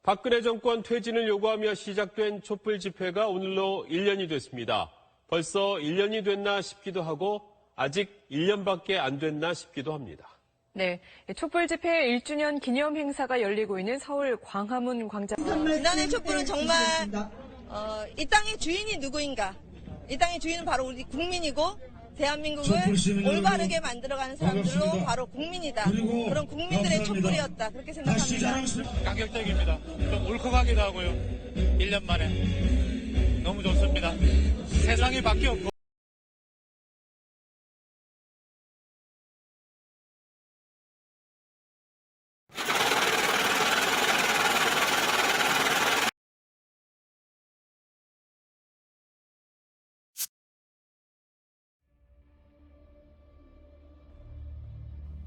박근혜 정권 퇴진을 요구하며 시작된 촛불 집회가 오늘로 1년이 됐습니다. 벌써 1년이 됐나 싶기도 하고 아직 1년밖에 안 됐나 싶기도 합니다. 네, 촛불 집회 1주년 기념 행사가 열리고 있는 서울 광화문 광장. 지난해 촛불은 정말 이 땅의 주인이 누구인가? 이 땅의 주인은 바로 우리 국민이고 대한민국을 올바르게 만들어가는 사람들로 바로 국민이다. 그런 국민들의 촛불이었다. 그렇게 생각합니다. 감격적입니다. 좀 울컥하기도 하고요. 1년 만에 너무 좋습니다. 세상이 바뀌었고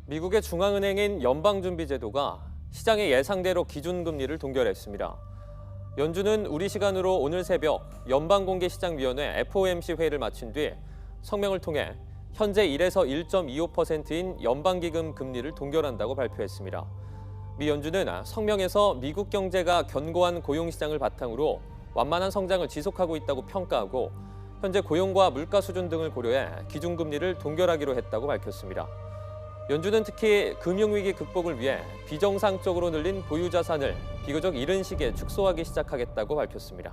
미국의 중앙은행인 연방준비제도가 시장의 예상대로 기준금리를 동결했습니다. 연준은 우리 시간으로 오늘 새벽 연방공개시장위원회 FOMC 회의를 마친 뒤 성명을 통해 현재 1에서 1.25%인 연방기금 금리를 동결한다고 발표했습니다. 미 연준은 성명에서 미국 경제가 견고한 고용시장을 바탕으로 완만한 성장을 지속하고 있다고 평가하고 현재 고용과 물가 수준 등을 고려해 기준금리를 동결하기로 했다고 밝혔습니다. 연준은 특히 금융위기 극복을 위해 비정상적으로 늘린 보유자산을 비교적 이른 시기에 축소하기 시작하겠다고 밝혔습니다.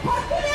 박근혜는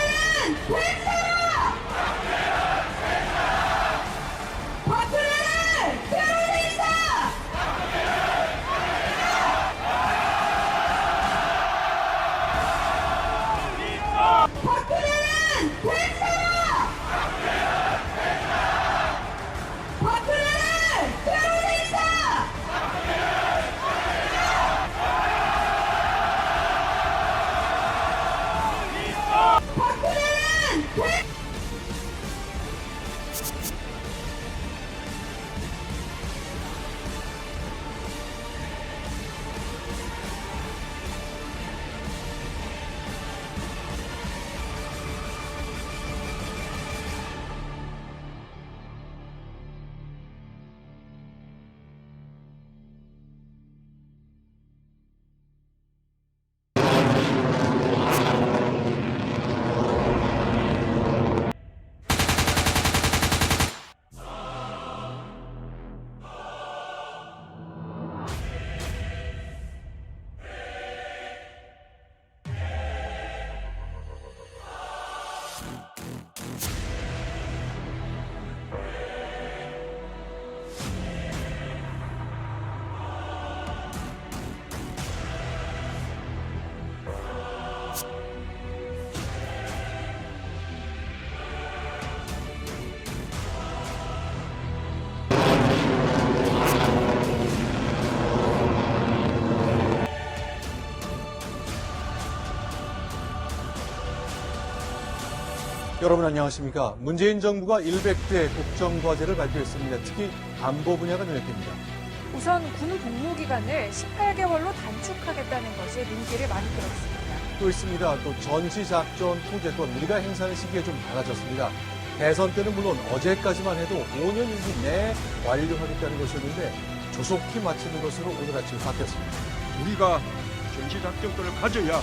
여러분 안녕하십니까. 문재인 정부가 100대 국정과제를 발표했습니다. 특히 안보 분야가 눈에 띕니다. 우선 군 복무 기간을 18개월로 단축하겠다는 것이 눈길을 많이 끌었습니다. 또 있습니다. 또 전시작전 통제 또한 우리가 행사하는 시기에 좀 달라졌습니다. 대선 때는 물론 어제까지만 해도 5년 이후 내에 완료하겠다는 것이었는데 조속히 마치는 것으로 오늘 아침 바뀌었습니다. 우리가 전시작전권을 가져야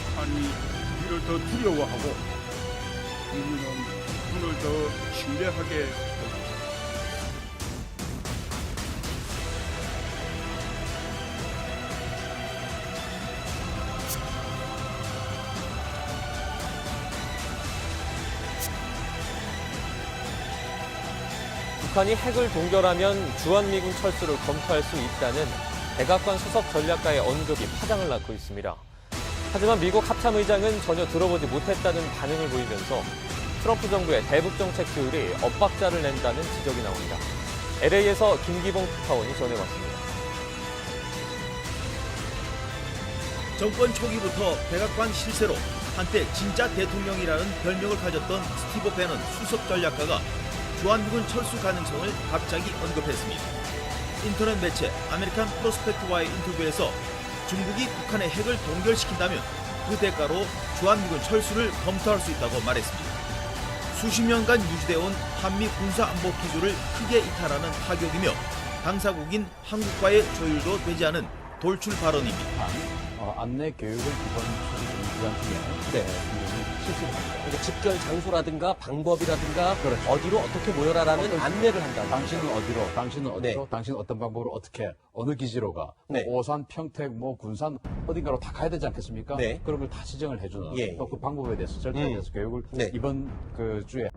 북한이 우리를 더 두려워하고 우리는 북한을 더 신뢰하게 북한이 핵을 동결하면 주한미군 철수를 검토할 수 있다는 백악관 수석 전략가의 언급이 파장을 낳고 있습니다. 하지만 미국 합참의장은 전혀 들어보지 못했다는 반응을 보이면서 트럼프 정부의 대북 정책 규율이 엇박자를 낸다는 지적이 나옵니다. LA에서 김기봉 특파원이 전해왔습니다. 정권 초기부터 백악관 실세로 한때 진짜 대통령이라는 별명을 가졌던 스티브 배넌 수석 전략가가 주한미군 철수 가능성을 갑자기 언급했습니다. 인터넷 매체 아메리칸 프로스펙트와의 인터뷰에서 중국이 북한의 핵을 동결시킨다면 그 대가로 주한미군 철수를 검토할 수 있다고 말했습니다. 수십 년간 유지되어온 한미 군사안보 기조를 크게 이탈하는 타격이며 당사국인 한국과의 조율도 되지 않은 돌출 발언입니다. 안내 교육을 이번 기간 중에 실시합니다. 그러니까 집결 장소라든가 방법이라든가 어디로 어떻게 모여라라는 안내를 한다. 당신은 어디로, 당신은 어떤 방법으로 어떻게, 어느 기지로 가, 오산, 평택, 군산 어딘가로 다 가야 되지 않겠습니까? 그런 걸 다 지정을 해주는 또 그 방법에 대해서 절차에 대해서 교육을 이번 그 주에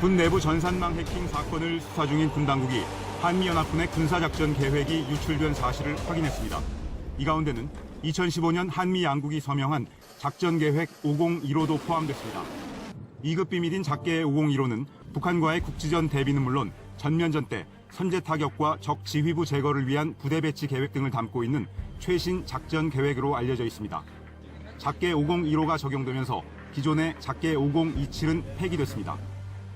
군 내부 전산망 해킹 사건을 수사 중인 군 당국이 한미연합군의 군사작전 계획이 유출된 사실을 확인했습니다. 이 가운데는 2015년 한미 양국이 서명한 작전계획 501호도 포함됐습니다. 2급 비밀인 작계 501호는 북한과의 국지전 대비는 물론 전면전 때 선제 타격과 적 지휘부 제거를 위한 부대 배치 계획 등을 담고 있는 최신 작전 계획으로 알려져 있습니다. 작계 501호가 적용되면서 기존의 작계 5027은 폐기됐습니다.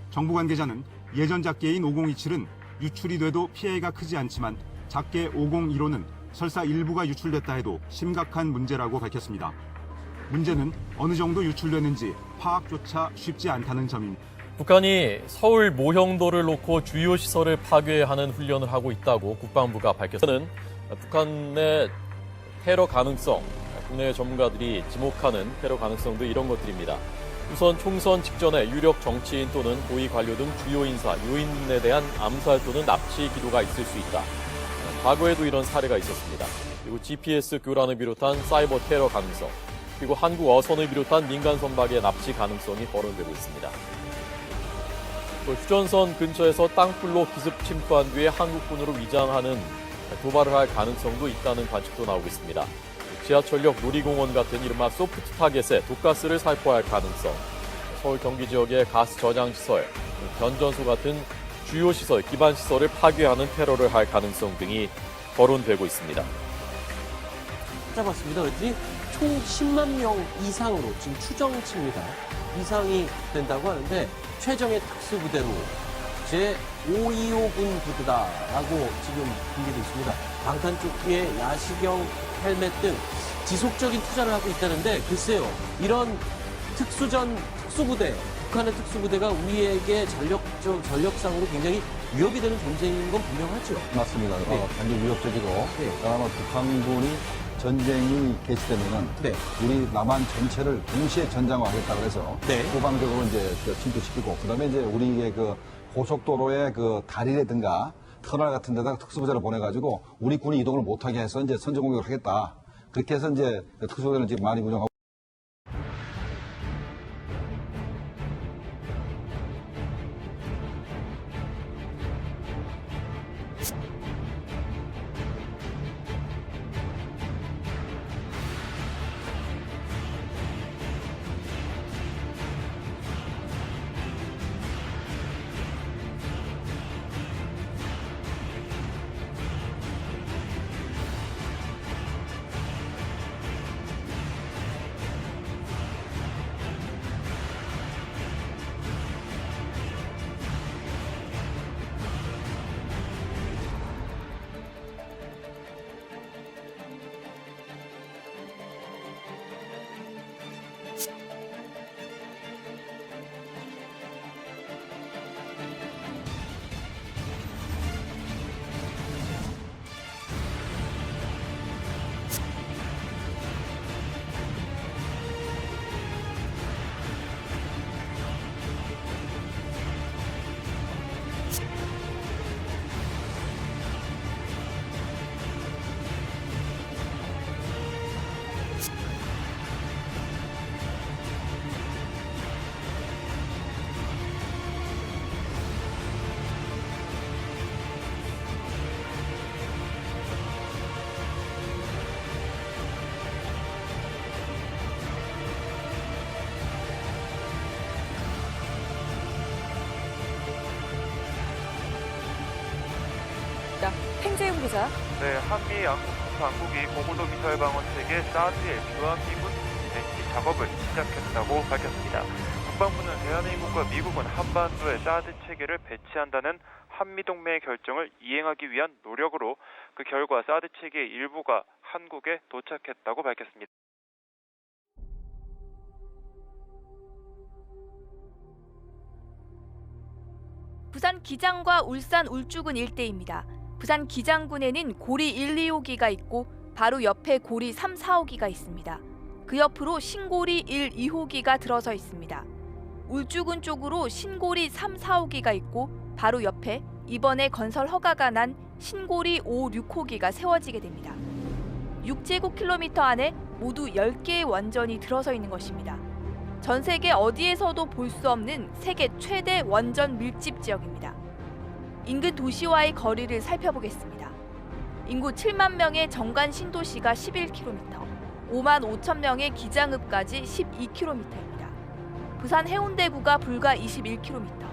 정부 관계자는 예전 작계인 5027은 유출이 돼도 피해가 크지 않지만 작계 501호는 설사 일부가 유출됐다 해도 심각한 문제라고 밝혔습니다. 문제는 어느 정도 유출됐는지 파악조차 쉽지 않다는 점입니다. 북한이 서울 모형도를 놓고 주요 시설을 파괴하는 훈련을 하고 있다고 국방부가 밝혔습니다. 북한의 테러 가능성, 국내 전문가들이 지목하는 테러 가능성도 이런 것들입니다. 우선 총선 직전에 유력 정치인 또는 고위 관료 등 주요 인사, 요인에 대한 암살 또는 납치 기도가 있을 수 있다. 과거에도 이런 사례가 있었습니다. 그리고 GPS 교란을 비롯한 사이버 테러 가능성, 그리고 한국 어선을 비롯한 민간 선박의 납치 가능성이 거론되고 있습니다. 휴전선 근처에서 땅굴로 기습 침투한 뒤에 한국군으로 위장하는 도발을 할 가능성도 있다는 관측도 나오고 있습니다. 지하철역 놀이공원 같은 이른바 소프트 타겟에 독가스를 살포할 가능성, 서울 경기 지역의 가스 저장 시설, 변전소 같은 주요 시설, 기반 시설을 파괴하는 테러를 할 가능성 등이 거론되고 있습니다. 찾아봤습니다. 그랬더니 총 10만 명 이상으로 지금 추정치입니다. 이상이 된다고 하는데 최정예 특수부대로 제525군 부대다라고 지금 분류되어 있습니다. 방탄조끼에 야시경 헬멧 등 지속적인 투자를 하고 있다는데 글쎄요. 이런 특수부대, 북한의 특수부대가 우리에게 전력상으로 굉장히 위협이 되는 존재인 건 분명하죠. 맞습니다. 네. 굉장히 위협적이고 네. 아마 북한군이 전쟁이 개시되면은 네. 우리 남한 전체를 동시에 전장화하겠다 그래서 네. 후방적으로 이제 침투시키고 그다음에 이제 우리의 그 고속도로의 그 다리라든가 터널 같은 데다가 특수부대를 보내가지고 우리 군이 이동을 못하게 해서 이제 선제 공격을 하겠다. 그렇게 해서 이제 특수부대를 지금 많이 운영하고. 팽재용 기자. 네, 한미 양국 당국이 고고도 미사일 방어 체계 사드의 주한미군 배치 작업을 시작했다고 밝혔습니다. 국방부는 대한민국과 미국은 한반도에 사드 체계를 배치한다는 한미동맹의 결정을 이행하기 위한 노력으로 그 결과 사드 체계의 일부가 한국에 도착했다고 밝혔습니다. 부산 기장과 울산 울주군 일대입니다. 부산 기장군에는 고리 1, 2호기가 있고 바로 옆에 고리 3, 4호기가 있습니다. 그 옆으로 신고리 1, 2호기가 들어서 있습니다. 울주군 쪽으로 신고리 3, 4호기가 있고 바로 옆에 이번에 건설 허가가 난 신고리 5, 6호기가 세워지게 됩니다. 6제곱킬로미터 안에 모두 10개의 원전이 들어서 있는 것입니다. 전 세계 어디에서도 볼 수 없는 세계 최대 원전 밀집 지역입니다. 인근 도시와의 거리를 살펴보겠습니다. 인구 7만 명의 정관 신도시가 11km, 5만 5천 명의 기장읍까지 12km입니다. 부산 해운대구가 불과 21km,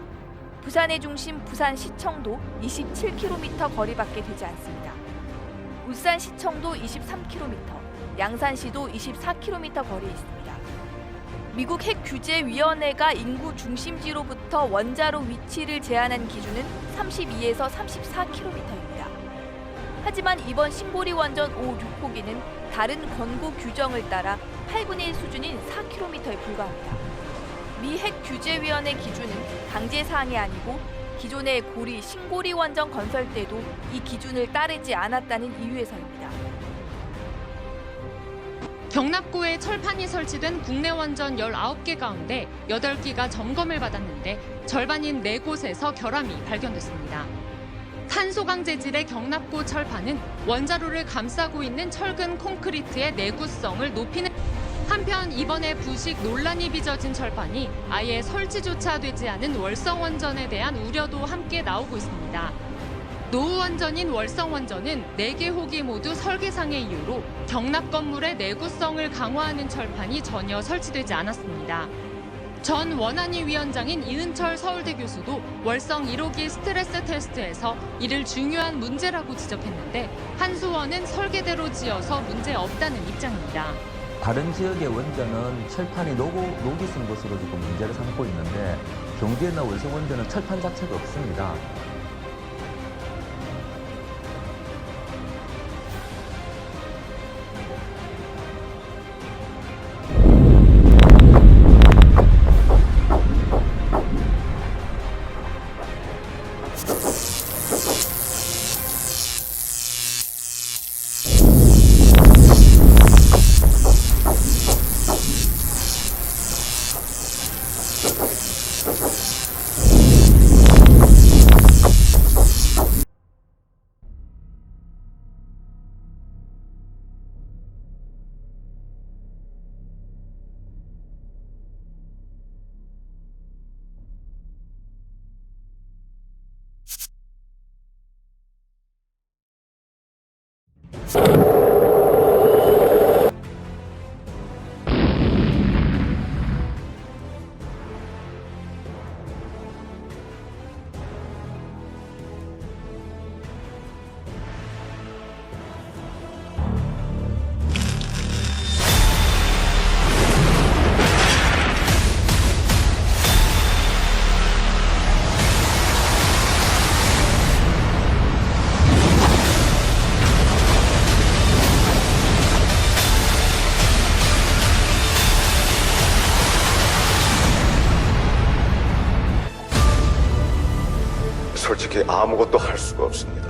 부산의 중심 부산시청도 27km 거리밖에 되지 않습니다. 울산시청도 23km, 양산시도 24km 거리에 있습니다. 미국 핵규제위원회가 인구 중심지로부터 원자로 위치를 제한한 기준은 32에서 34km입니다. 하지만 이번 신고리 원전 5, 6호기는 다른 권고 규정을 따라 8분의 1 수준인 4km에 불과합니다. 미 핵규제위원회 기준은 강제사항이 아니고 기존의 고리, 신고리 원전 건설 때도 이 기준을 따르지 않았다는 이유에서입니다. 경납고에 철판이 설치된 국내 원전 19개 가운데 8기가 점검을 받았는데 절반인 4곳에서 결함이 발견됐습니다. 탄소강 재질의 경납고 철판은 원자로를 감싸고 있는 철근 콘크리트의 내구성을 높이는 한편 이번에 부식 논란이 빚어진 철판이 아예 설치조차 되지 않은 월성 원전에 대한 우려도 함께 나오고 있습니다. 노후 원전인 월성 원전은 4개 호기 모두 설계상의 이유로 경납 건물의 내구성을 강화하는 철판이 전혀 설치되지 않았습니다. 전 원안위 위원장인 이은철 서울대 교수도 월성 1호기 스트레스 테스트에서 이를 중요한 문제라고 지적했는데 한수원은 설계대로 지어서 문제 없다는 입장입니다. 다른 지역의 원전은 철판이 녹이 쓴 것으로 지금 문제를 삼고 있는데 경주에나 월성 원전은 철판 자체가 없습니다. 솔직히 아무것도 할 수가 없습니다.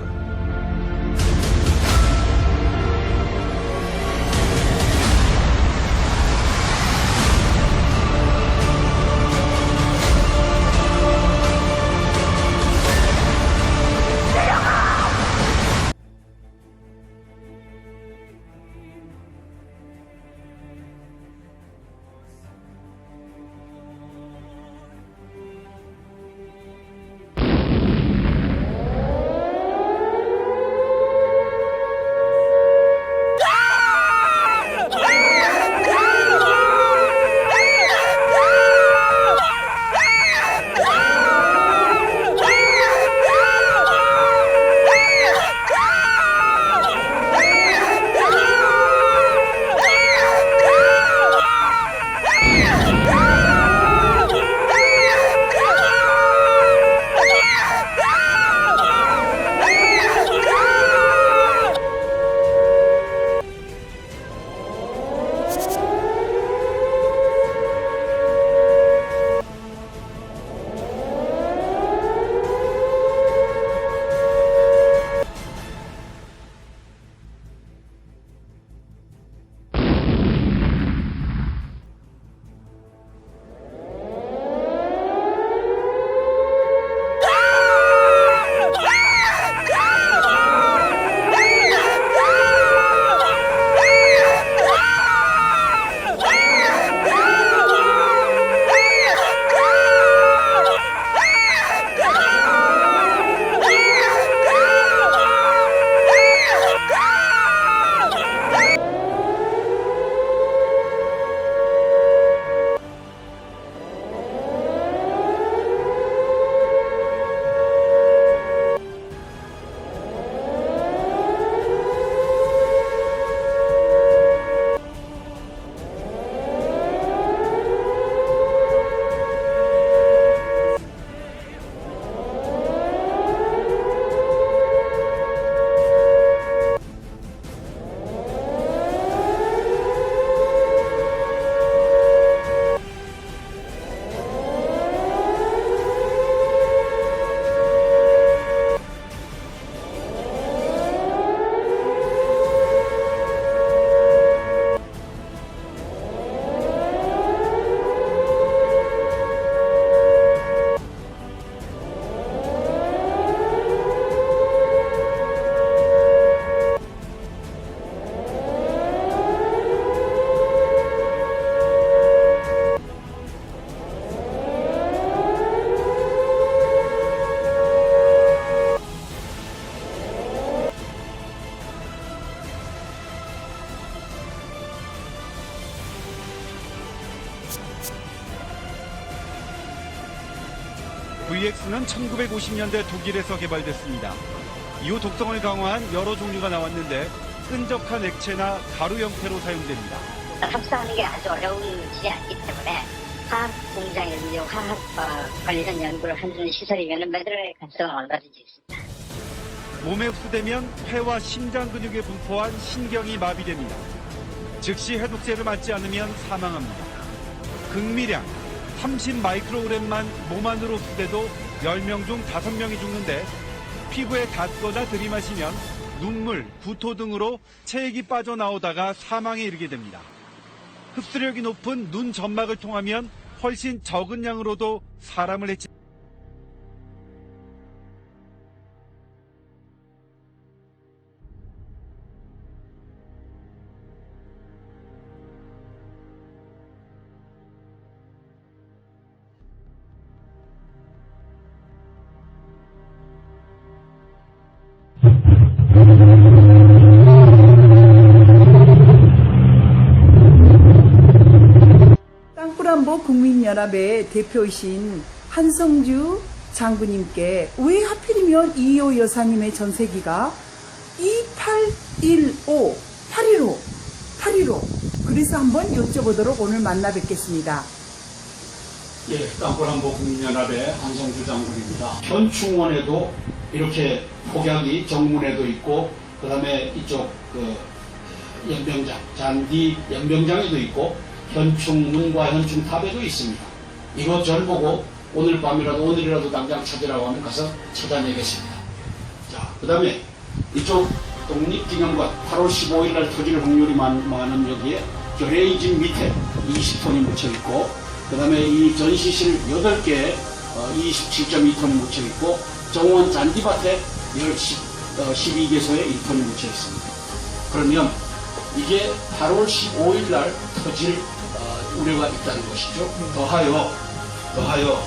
VX는 1950년대 독일에서 개발됐습니다. 이후 독성을 강화한 여러 종류가 나왔는데 끈적한 액체나 가루 형태로 사용됩니다. 흡수하는 게 아주 어려운 일이 아니기 때문에 화학 공장이든지 화학 관련한 연구를 하는 시설이면 만들어낼 가능성은 얼마든지 있습니다. 몸에 흡수되면 폐와 심장 근육에 분포한 신경이 마비됩니다. 즉시 해독제를 맞지 않으면 사망합니다. 극미량 30 마이크로그램만 몸 안으로 흡수돼도 10명 중 5명이 죽는데 피부에 닿거나 들이마시면 눈물, 구토 등으로 체액이 빠져나오다가 사망에 이르게 됩니다. 흡수력이 높은 눈 점막을 통하면 훨씬 적은 양으로도 사람을 해치 땅굴안보 국민연합의 대표이신 한성주 장군님께 왜 하필이면 이효 여사님의 전세기가 815 그래서 한번 여쭤보도록 오늘 만나 뵙겠습니다. 예, 땅굴안보 국민연합의 한성주 장군입니다. 현충원에도 이렇게 폭약이 정문에도 있고 그 다음에 이쪽 연병장, 잔디 연병장에도 있고 현충문과 현충탑에도 있습니다. 이것 절 보고 오늘이라도 당장 찾으라고 하면 가서 찾아내겠습니다. 자, 그 다음에 이쪽 독립기념관 8월 15일 날 터질 확률이 많은 여기에 결의집 밑에 20톤이 묻혀있고 그 다음에 이 전시실 8개에 27.2톤이 묻혀있고 정원 잔디밭에 12개소에 1톤이 묻혀있습니다. 그러면 이게 8월 15일 날 터질 우려가 있다는 것이죠. 더하여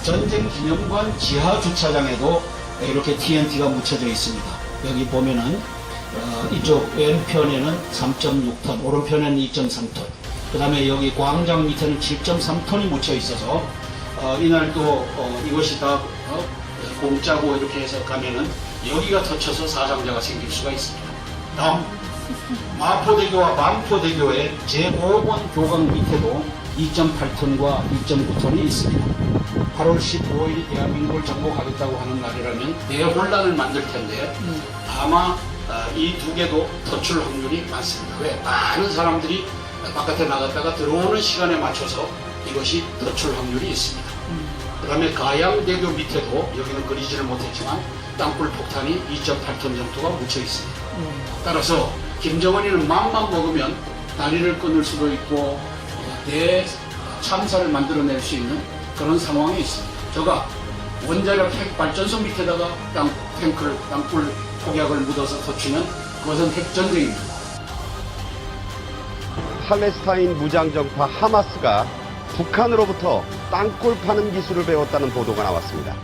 전쟁기념관 지하 주차장에도 이렇게 TNT가 묻혀져 있습니다. 여기 보면은 이쪽 왼편에는 3.6톤, 오른편에는 2.3톤. 그 다음에 여기 광장 밑에는 7.3톤이 묻혀 있어서 이날 또 이것이 다 공짜고 이렇게 해서 가면은 여기가 터쳐서 사상자가 생길 수가 있습니다. 다음 마포대교와 망포대교의 제5번 교각 밑에도 2.8톤과 2.9톤이 있습니다. 8월 15일이 대한민국을 정복하겠다고 하는 날이라면 대혼란을 만들 텐데 아마 이 두 개도 터출 확률이 많습니다. 왜? 많은 사람들이 바깥에 나갔다가 들어오는 시간에 맞춰서 이것이 터출 확률이 있습니다. 그 다음에 가양대교 밑에도 여기는 그리지를 못했지만 땅굴 폭탄이 2.8톤 정도가 묻혀 있습니다. 따라서 김정은이는 마음만 먹으면 다리를 끊을 수도 있고 대참사를 만들어낼 수 있는 그런 상황이 있습니다. 저가 원자력 핵발전소 밑에다가 땅굴 폭약을 묻어서 터치면 그것은 핵전쟁입니다. 팔레스타인 무장정파 하마스가 북한으로부터 땅굴 파는 기술을 배웠다는 보도가 나왔습니다.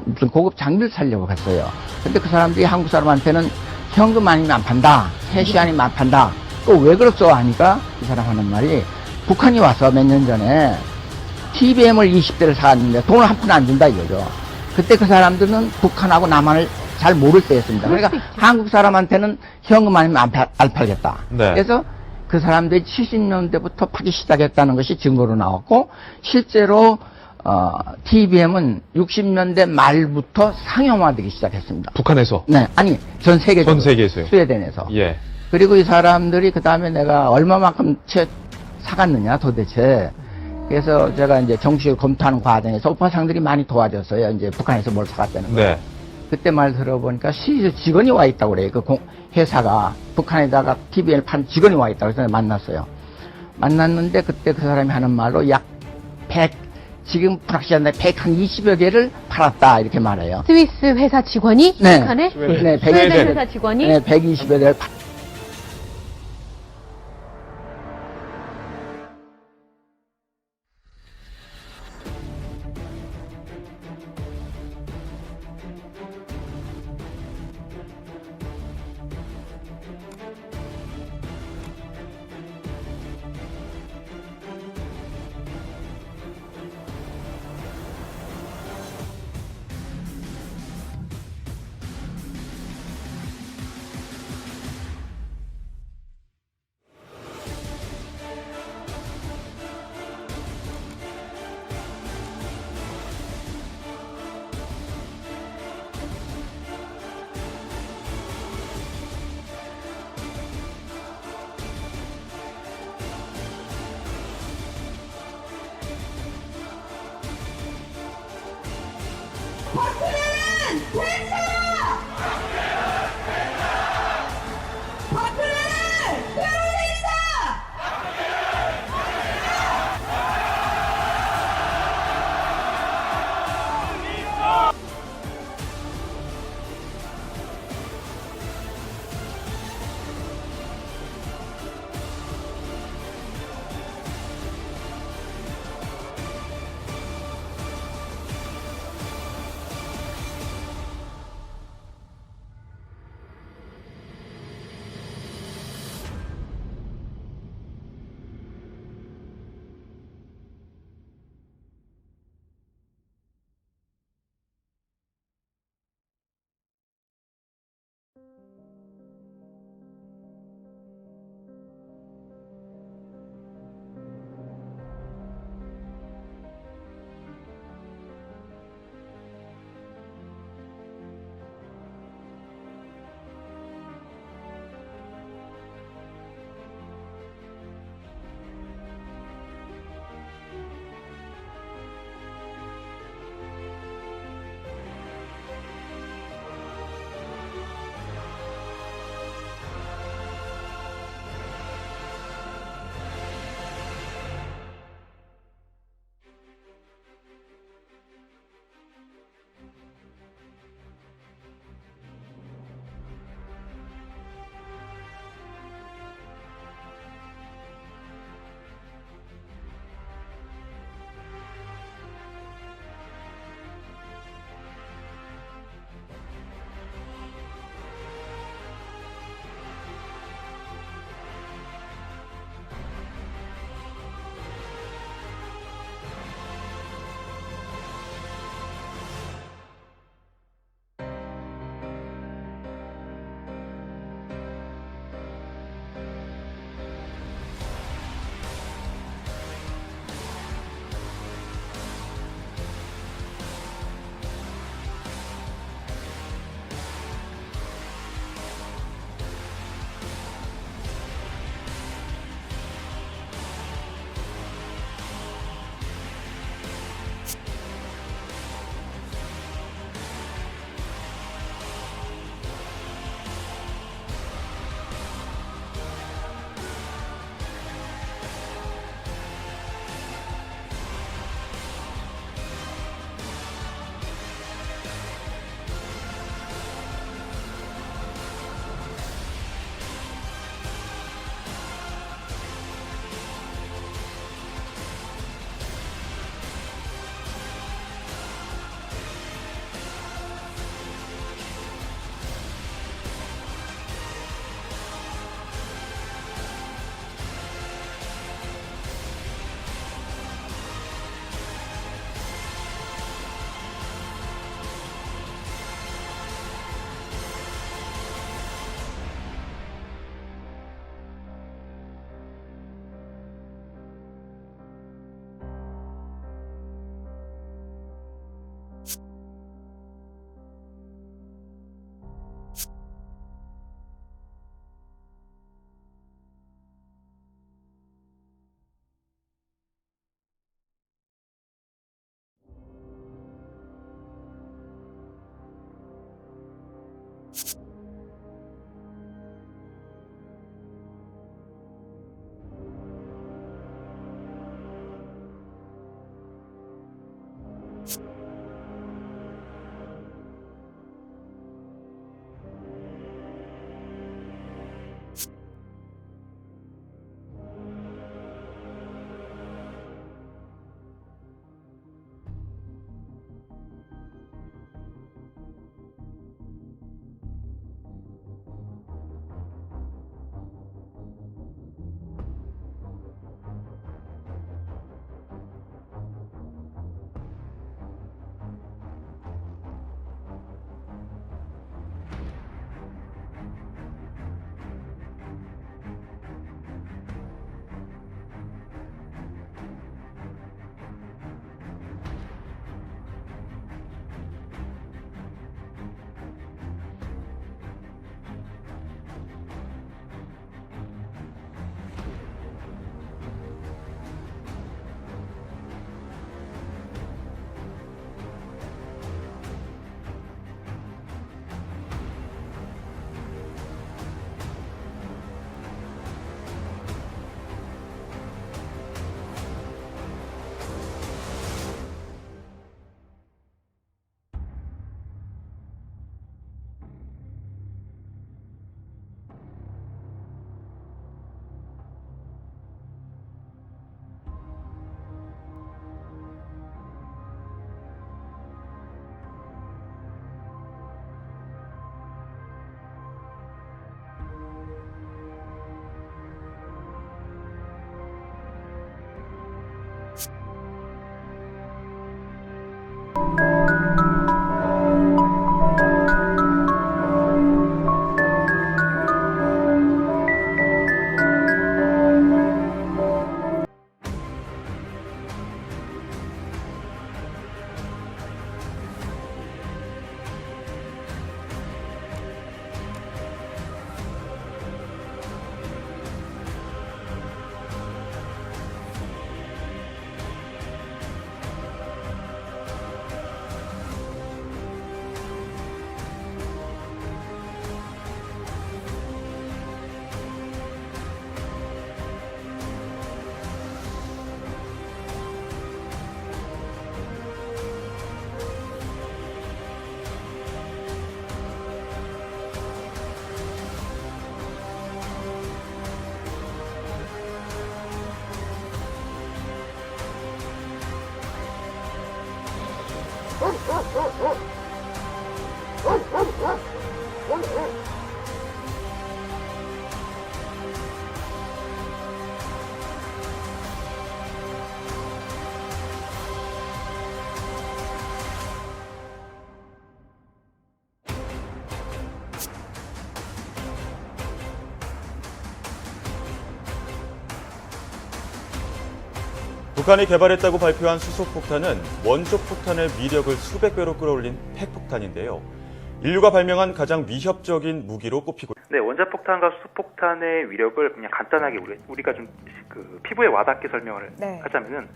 무슨 고급 장비를 사려고 갔어요. 근데 그 사람들이 한국 사람한테는 현금 아니면 안 판다. 캐시 아니면 안 판다. 또 왜 그랬어 하니까 이 사람 하는 말이 북한이 와서 몇 년 전에 TBM을 20대를 사왔는데 돈을 한 푼 안 준다 이거죠. 그때 그 사람들은 북한하고 남한을 잘 모를 때였습니다. 그러니까 한국 사람한테는 현금 아니면 안 팔겠다. 네. 그래서 그 사람들이 70년대부터 파기 시작했다는 것이 증거로 나왔고 실제로 TBM은 60년대 말부터 상용화되기 시작했습니다. 북한에서? 네, 아니 전 세계적으로. 전 세계에서요? 스웨덴에서. 예. 그리고 이 사람들이 그 다음에 내가 얼마만큼 사갔느냐 도대체. 그래서 제가 이제 정식으로 검토하는 과정에서 오파상들이 많이 도와줬어요. 이제 북한에서 뭘 사갔다는 거. 네. 그때 말 들어보니까 시즈 직원이 와 있다고 그래요. 그 회사가 북한에다가 TBM을 판 직원이 와 있다고 해서 만났어요. 만났는데 그때 그 사람이 하는 말로 약 100, 지금 불확실한데 120여 개를 팔았다 이렇게 말해요. 스위스 회사 직원이? 네. 북한에? 네, 스웨덴 회사 직원이? 네, 120여 개를 북한이 개발했다고 발표한 수소폭탄은 원조 폭탄의 위력을 수백 배로 끌어올린 핵폭탄인데요. 인류가 발명한 가장 위협적인 무기로 꼽히고 있습니다. 네, 원자폭탄과 수소폭탄의 위력을 그냥 간단하게 우리가 좀 피부에 와닿게 설명을 하자면은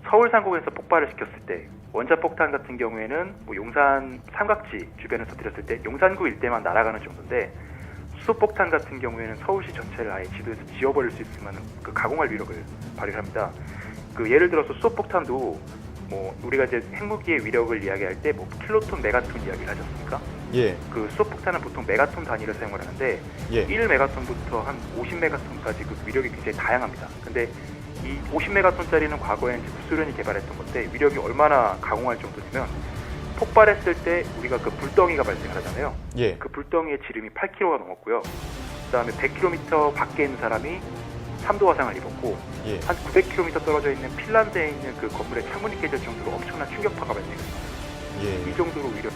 서울 상공에서 폭발을 시켰을 때 원자폭탄 같은 경우에는 뭐 용산 삼각지 주변을 터뜨렸을 때 용산구 일대만 날아가는 정도인데 수소폭탄 같은 경우에는 서울시 전체를 아예 지도에서 지워버릴 수 있을 만한 그 가공할 위력을 발휘합니다. 그 예를 들어서 수소폭탄도 뭐 우리가 이제 핵무기의 위력을 이야기할 때 뭐 킬로톤, 메가톤 이야기를 하지 않습니까? 예. 그 수소폭탄은 보통 메가톤 단위를 사용을 하는데 1메가톤부터 한 50메가톤까지 그 위력이 굉장히 다양합니다. 근데 이 50메가톤짜리는 과거에 이제 구소련이 개발했던 건데 위력이 얼마나 가공할 정도냐면 폭발했을 때 우리가 그 불덩이가 발생하잖아요. 그 불덩이의 지름이 8km가 넘었고요. 그다음에 100km 밖에 있는 사람이 3도 화상을 입었고 한 900km 떨어져 있는 핀란드에 있는 그 건물의 창문이 깨질 정도로 엄청난 충격파가 발생했습니다. 이 정도로 위력.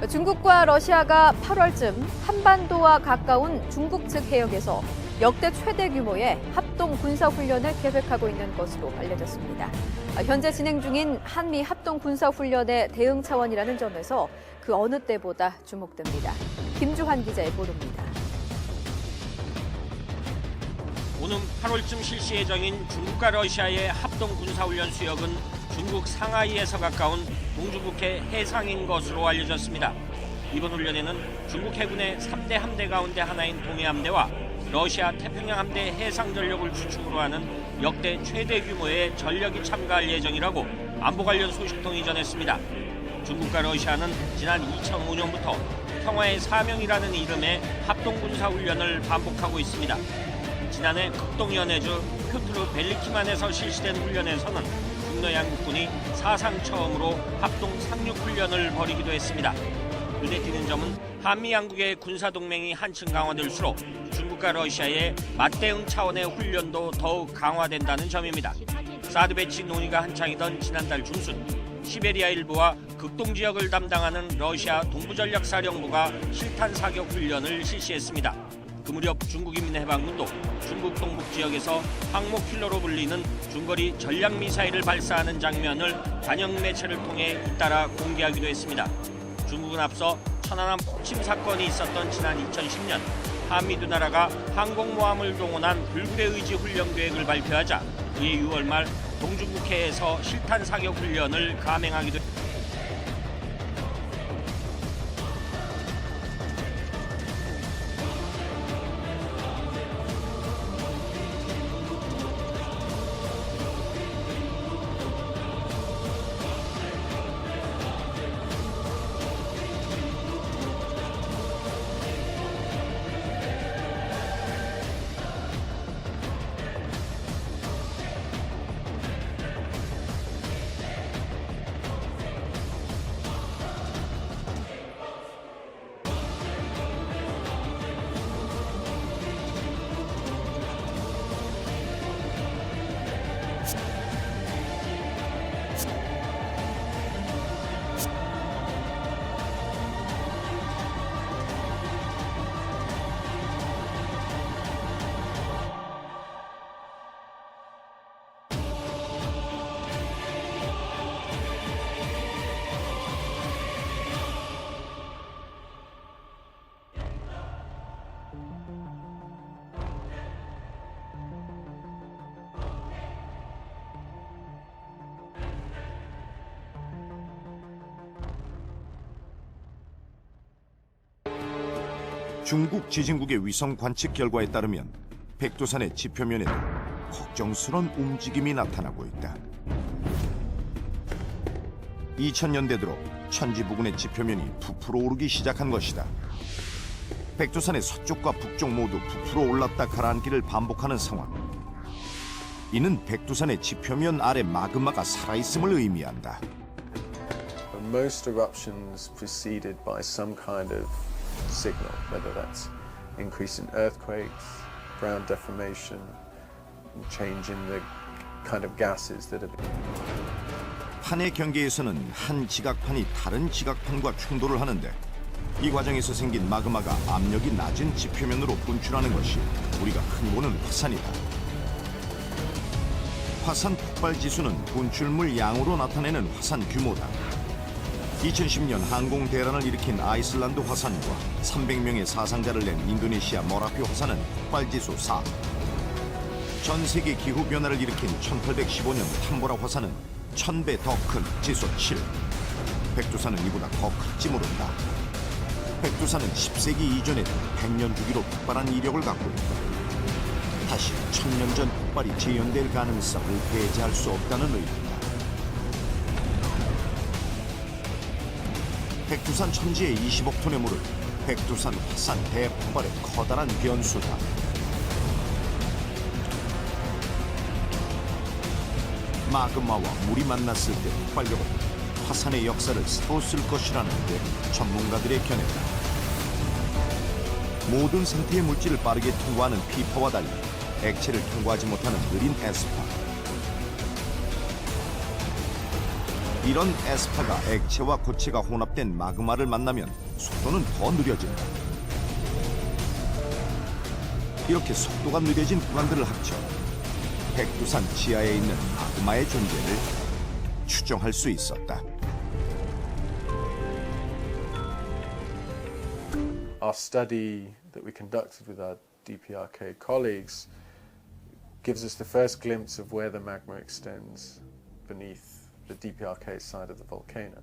중국과 러시아가 8월쯤 한반도와 가까운 중국 측 해역에서 역대 최대 규모의 합동 군사훈련을 계획하고 있는 것으로 알려졌습니다. 현재 진행 중인 한미 합동 군사훈련의 대응 차원이라는 점에서 그 어느 때보다 주목됩니다. 김주환 기자의 보도입니다. 오는 8월쯤 실시 예정인 중국과 러시아의 합동 군사훈련 수역은 중국 상하이에서 가까운 동중국해 해상인 것으로 알려졌습니다. 이번 훈련에는 중국 해군의 3대 함대 가운데 하나인 동해함대와 러시아 태평양 함대 해상 전력을 주축으로 하는 역대 최대 규모의 전력이 참가할 예정이라고 안보 관련 소식통이 전했습니다. 중국과 러시아는 지난 2005년부터 평화의 사명이라는 이름의 합동 군사훈련을 반복하고 있습니다. 지난해 극동연해주 표트르 벨리키만에서 실시된 훈련에서는 중러 양국군이 사상 처음으로 합동 상륙훈련을 벌이기도 했습니다. 눈에 띄는 점은 한미 양국의 군사동맹이 한층 강화될수록 중국과 러시아의 맞대응 차원의 훈련도 더욱 강화된다는 점입니다. 사드 배치 논의가 한창이던 지난달 중순 시베리아 일부와 극동 지역을 담당하는 러시아 동부전략사령부가 실탄 사격 훈련을 실시했습니다. 그 무렵 중국인민해방군도 중국 동북 지역에서 항모 킬러로 불리는 중거리 전략 미사일을 발사하는 장면을 단역 매체를 통해 잇따라 공개하기도 했습니다. 중국은 앞서 천안함 폭침 사건이 있었던 지난 2010년 한미 두 나라가 항공모함을 동원한 불굴의 의지 훈련 계획을 발표하자 이해 6월 말 동중국해에서 실탄 사격 훈련을 감행하기도 했습니다. 중국 지진국의 위성 관측 결과에 따르면 백두산의 지표면에는 걱정스러운 움직임이 나타나고 있다. 2000년대 들어 천지 부근의 지표면이 부풀어 오르기 시작한 것이다. 백두산의 서쪽과 북쪽 모두 부풀어 올랐다 가라앉기를 반복하는 상황. 이는 백두산의 지표면 아래 마그마가 살아있음을 의미한다. Most eruptions preceded by some kind of signal, whether that's increase in earthquakes, ground deformation, change in the kind of gases that have been. 판의 경계에서는 한 지각판이 다른 지각판과 충돌을 하는데 이 과정에서 생긴 마그마가 압력이 낮은 지표면으로 분출하는 것이 우리가 흔히 보는 화산이다. 화산 폭발 지수는 분출물 양으로 나타내는 화산 규모다. 2010년 항공 대란을 일으킨 아이슬란드 화산과 300명의 사상자를 낸 인도네시아 머라피 화산은 폭발지수 4. 전 세계 기후변화를 일으킨 1815년 탐보라 화산은 1000배 더 큰 지수 7. 백두산은 이보다 더 클지 모른다. 백두산은 10세기 이전에도 100년 주기로 폭발한 이력을 갖고 있다. 다시 1000년 전 폭발이 재현될 가능성을 배제할 수 없다는 의미다. 백두산 천지의 20억 톤의 물은 백두산 화산 대폭발의 커다란 변수다. 마그마와 물이 만났을 때 폭발력은 화산의 역사를 새로쓸 것이라는 게 전문가들의 견해다. 모든 상태의 물질을 빠르게 통과하는 피파와 달리 액체를 통과하지 못하는 느린 에스파. 이런 에스파가 액체와 고체가 혼합된 마그마를 만나면 속도는 더 느려진다. 이렇게 속도가 느려진 구간들을 합쳐 백두산 지하에 있는 마그마의 존재를 추정할 수 있었다. Our study that we conducted with our DPRK colleagues gives us the first glimpse of where the magma extends beneath the DPRK side of the volcano.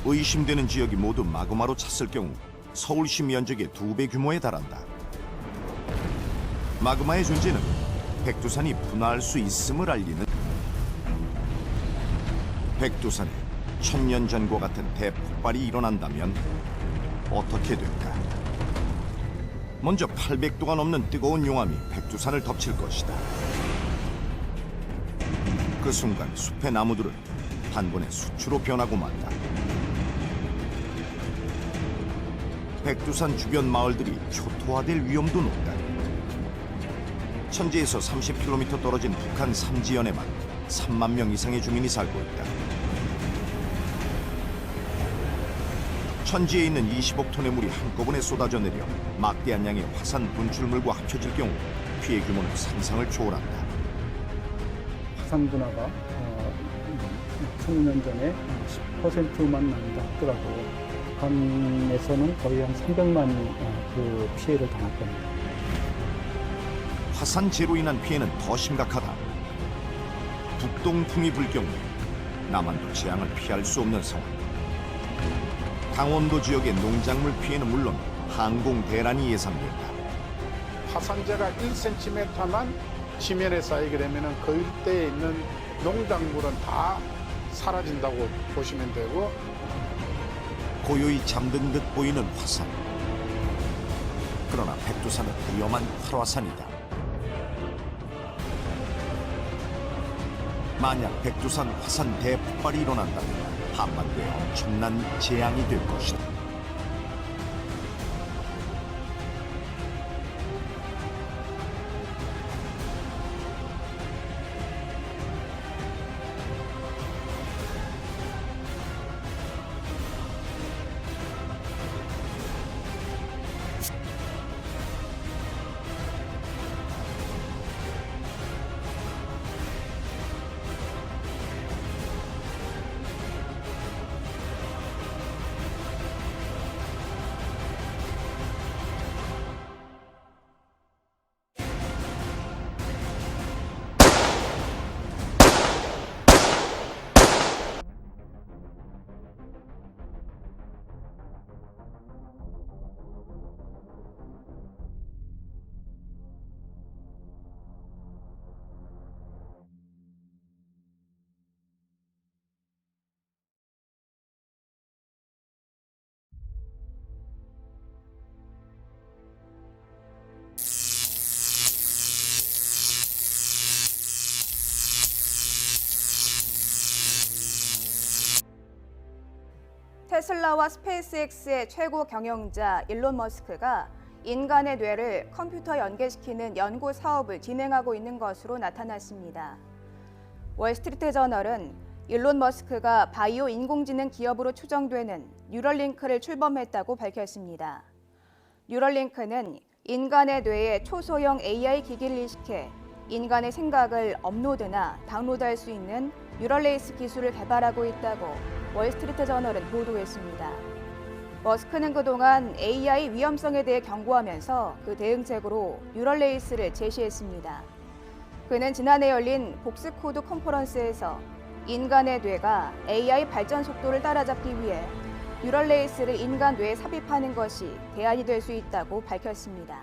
의심되는 지역이 모두 마그마로 찼을 경우 서울시 면적의 2배 규모에 달한다. 마그마의 존재는 백두산이 분화할 수 있음을 알리는 백두산에 1000년 전과 같은 대폭발이 일어난다면 어떻게 될까? 먼저 800도가 넘는 뜨거운 용암이 백두산을 덮칠 것이다. 그 순간 숲의 나무들은 단번에 수초로 변하고 만다. 백두산 주변 마을들이 초토화될 위험도 높다. 천지에서 30km 떨어진 북한 삼지연에만 3만 명 이상의 주민이 살고 있다. 천지에 있는 20억 톤의 물이 한꺼번에 쏟아져 내려 막대한 양의 화산 분출물과 합쳐질 경우 피해 규모는 상상을 초월한다. 화산 분화가 2000년 전에 10%만 난다 하더라도 북한에서는 거의 한 300만이 그 피해를 당할 겁니다. 화산재로 인한 피해는 더 심각하다. 북동풍이 불 경우 남한도 재앙을 피할 수 없는 상황. 강원도 지역의 농작물 피해는 물론 항공 대란이 예상된다. 화산재가 1cm만 지면에 쌓이게 되면 그 일대에 있는 농작물은 다 사라진다고 보시면 되고, 고요히 잠든 듯 보이는 화산. 그러나 백두산은 위험한 활화산이다. 만약 백두산 화산 대폭발이 일어난다면 한반도에 엄청난 재앙이 될 것이다. 테슬라와 스페이스X의 최고 경영자 일론 머스크가 인간의 뇌를 컴퓨터 연계시키는 연구 사업을 진행하고 있는 것으로 나타났습니다. 월스트리트저널은 일론 머스크가 바이오 인공지능 기업으로 추정되는 뉴럴링크를 출범했다고 밝혔습니다. 뉴럴링크는 인간의 뇌에 초소형 AI 기기를 이식해 인간의 생각을 업로드나 다운로드할 수 있는 뉴럴레이스 기술을 개발하고 있다고 월스트리트저널은 보도했습니다. 머스크는 그동안 AI 위험성에 대해 경고하면서 그 대응책으로 뉴럴레이스를 제시했습니다. 그는 지난해 열린 복스코드 컨퍼런스에서 인간의 뇌가 AI 발전 속도를 따라잡기 위해 뉴럴레이스를 인간 뇌에 삽입하는 것이 대안이 될 수 있다고 밝혔습니다.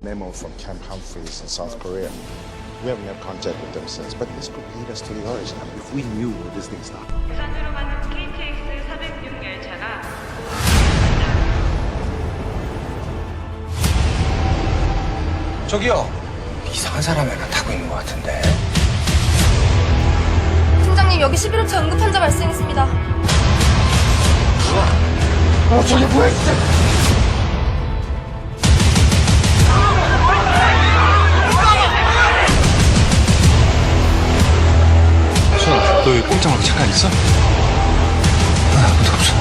Memo from Camp Humphreys in South Korea. We haven't had contact with them since, but this could lead us to the origin. I mean, if we knew where this thing started. 부산으로 가는 KTX 406 열차가 저기요, 이상한 사람이 하나 타고 있는 것 같은데. 팀장님, 여기 11호차 응급 환자 발생했습니다. 저게 뭐야 진짜. 너 왜 꼼짝말고 잠깐 있어? 아무도 없어.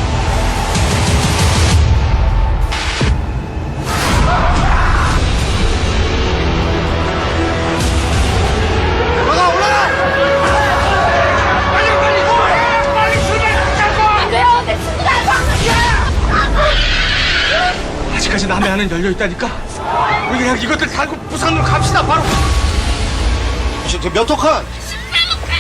빨리 출발하자고! 안 돼요! 내 친구가 아직까지 남의 안은 열려있다니까? 우리 그냥 이것들 달고 부산으로 갑시다 바로. 저 몇 호칸? 18호칸!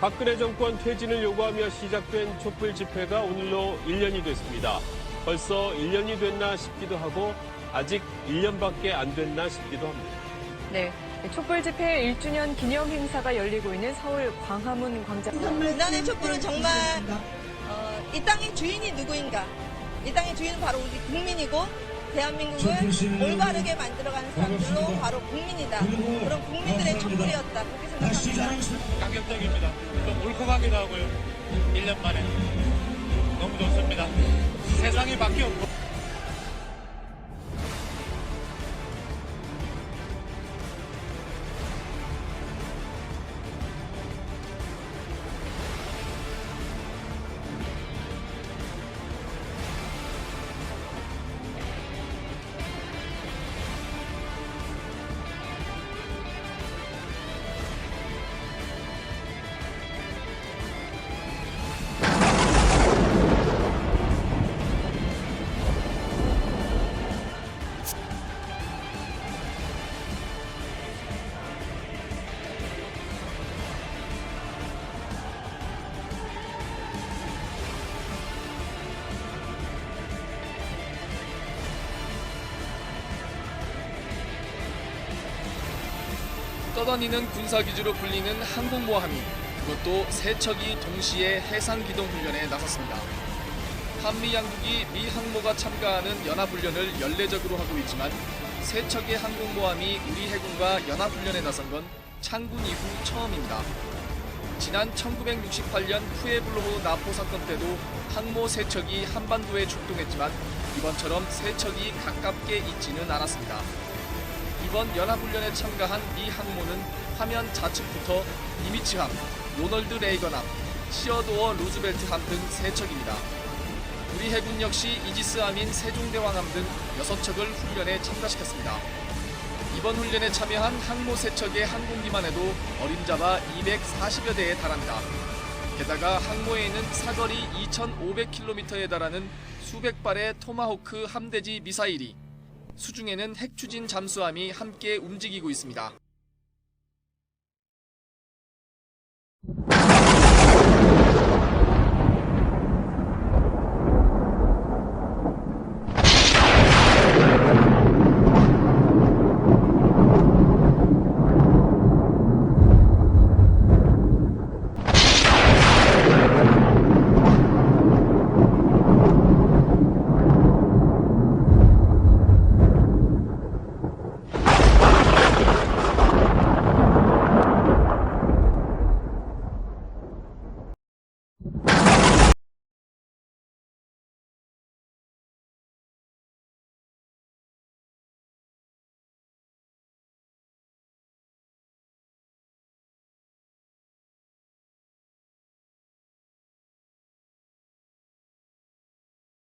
박근혜 정권 퇴진을 요구하며 시작된 촛불 집회가 오늘로 1년이 됐습니다. 벌써 1년이 됐나 싶기도 하고 아직 1년밖에 안 됐나 싶기도 합니다. 네, 촛불 집회 1주년 기념 행사가 열리고 있는 서울 광화문 광장. 지난해 촛불은 정말 이 땅의 주인이 누구인가? 이 땅의 주인은 바로 우리 국민이고 대한민국을 올바르게 만들어가는 사람들로 바로 국민이다. 그런 국민들의 촛불이었다. 그렇게 생각합니다. 감격적입니다. 좀 울컥하기도 하고요. 1년 만에 너무 좋습니다. 세상이 바뀌었고. 떠다니는 군사기지로 불리는 항공모함이 그것도 세 척이 동시에 해상기동훈련에 나섰습니다. 한미 양국이 미 항모가 참가하는 연합훈련을 연례적으로 하고 있지만 세 척의 항공모함이 우리 해군과 연합훈련에 나선 건 창군 이후 처음입니다. 지난 1968년 푸에블로호 나포 사건 때도 항모 세 척이 한반도에 출동했지만 이번처럼 세 척이 가깝게 있지는 않았습니다. 이번 연합훈련에 참가한 미 항모는 화면 좌측부터 니미츠함, 로널드 레이건함, 시어도어 루즈벨트함 등 3척입니다. 우리 해군 역시 이지스함인 세종대왕함 등 6척을 훈련에 참가시켰습니다. 이번 훈련에 참여한 항모 3척의 항공기만 해도 어림잡아 240여 대에 달합니다. 게다가 항모에는 사거리 2,500km에 달하는 수백 발의 토마호크 함대지 미사일이 수중에는 핵추진 잠수함이 함께 움직이고 있습니다.